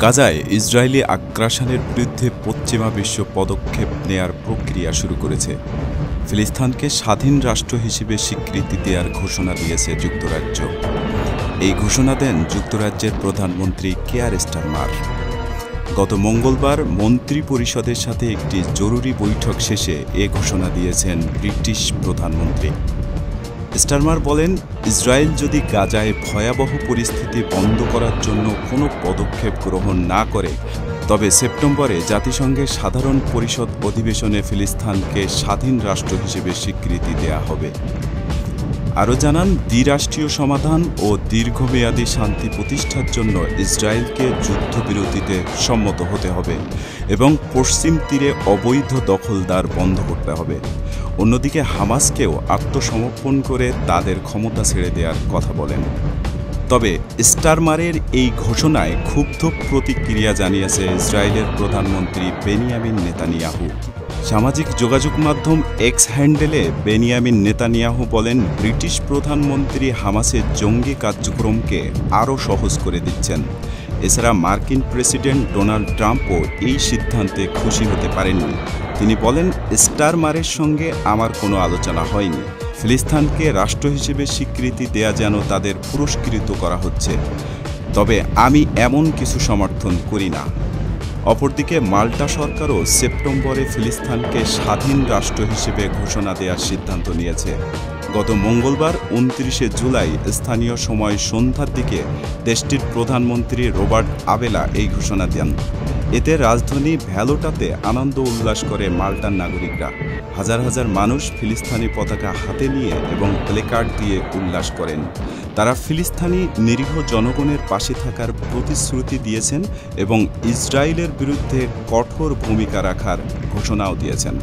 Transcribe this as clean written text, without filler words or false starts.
গাজায় ইসরায়েলি আগ্রাসনের বিরুদ্ধে পশ্চিমা বিশ্ব পদক্ষেপ নেয়ার প্রক্রিয়া শুরু করেছে। ফিলিস্তিনকে স্বাধীন রাষ্ট্র হিসেবে স্বীকৃতি দেওয়ার ঘোষণা দিয়েছে যুক্তরাজ্য। এই ঘোষণা দেন যুক্তরাজ্যের প্রধানমন্ত্রী কিয়ার স্টারমার। গত মঙ্গলবার মন্ত্রী পরিষদের সাথে একটি জরুরি বৈঠক শেষে এ ঘোষণা দিয়েছেন ব্রিটিশ প্রধানমন্ত্রী। স্টারমার বলেন, ইসরায়েল যদি গাজায় ভয়াবহ পরিস্থিতি বন্ধ করার জন্য কোনো পদক্ষেপ গ্রহণ না করে, তবে সেপ্টেম্বরে জাতিসংঘের সাধারণ পরিষদ অধিবেশনে ফিলিস্তিনকে স্বাধীন রাষ্ট্র হিসেবে স্বীকৃতি দেয়া হবে। আরও জানান, দ্বিরাষ্ট্রীয় সমাধান ও দীর্ঘমেয়াদী শান্তি প্রতিষ্ঠার জন্য ইসরায়েলকে যুদ্ধবিরতিতে সম্মত হতে হবে এবং পশ্চিম তীরে অবৈধ দখলদার বন্ধ করতে হবে। অন্যদিকে হামাসকেও আত্মসমর্পণ করে তাদের ক্ষমতা ছেড়ে দেওয়ার কথা বলেন। তবে স্টারমারের এই ঘোষণায় ক্ষুব্ধ প্রতিক্রিয়া জানিয়েছে ইসরায়েলের প্রধানমন্ত্রী বেনিয়ামিন নেতানিয়াহু। সামাজিক যোগাযোগ মাধ্যম এক্স হ্যান্ডেলে বেনিয়ামিন নেতানিয়াহু বলেন, ব্রিটিশ প্রধানমন্ত্রী হামাসের জঙ্গি কার্যক্রমকে আরও সহজ করে দিচ্ছেন। এছাড়া মার্কিন প্রেসিডেন্ট ডোনাল্ড ট্রাম্পও এই সিদ্ধান্তে খুশি হতে পারেননি। তিনি বলেন, স্টারমারের সঙ্গে আমার কোনো আলোচনা হয়নি। ফিলিস্তিনকে রাষ্ট্র হিসেবে স্বীকৃতি দেয়া যেন তাদের পুরস্কৃত করা হচ্ছে, তবে আমি এমন কিছু সমর্থন করি না। অপরদিকে মাল্টা সরকারও সেপ্টেম্বরে ফিলিস্তিনকে স্বাধীন রাষ্ট্র হিসেবে ঘোষণা দেওয়ার সিদ্ধান্ত নিয়েছে। গত মঙ্গলবার 29 জুলাই স্থানীয় সময় সন্ধ্যার দিকে দেশটির প্রধানমন্ত্রী রবার্ট আবেলা এই ঘোষণা দেন। এতে রাজধানী ভ্যালোটাতে আনন্দ উল্লাস করে মাল্টার নাগরিকরা। হাজার হাজার মানুষ ফিলিস্তিনি পতাকা হাতে নিয়ে এবং প্লেকার্ড দিয়ে উল্লাস করেন। তারা ফিলিস্তিনি নিরীহ জনগণের পাশে থাকার প্রতিশ্রুতি দিয়েছেন এবং ইসরায়েলের বিরুদ্ধে কঠোর ভূমিকা রাখার ঘোষণাও দিয়েছেন।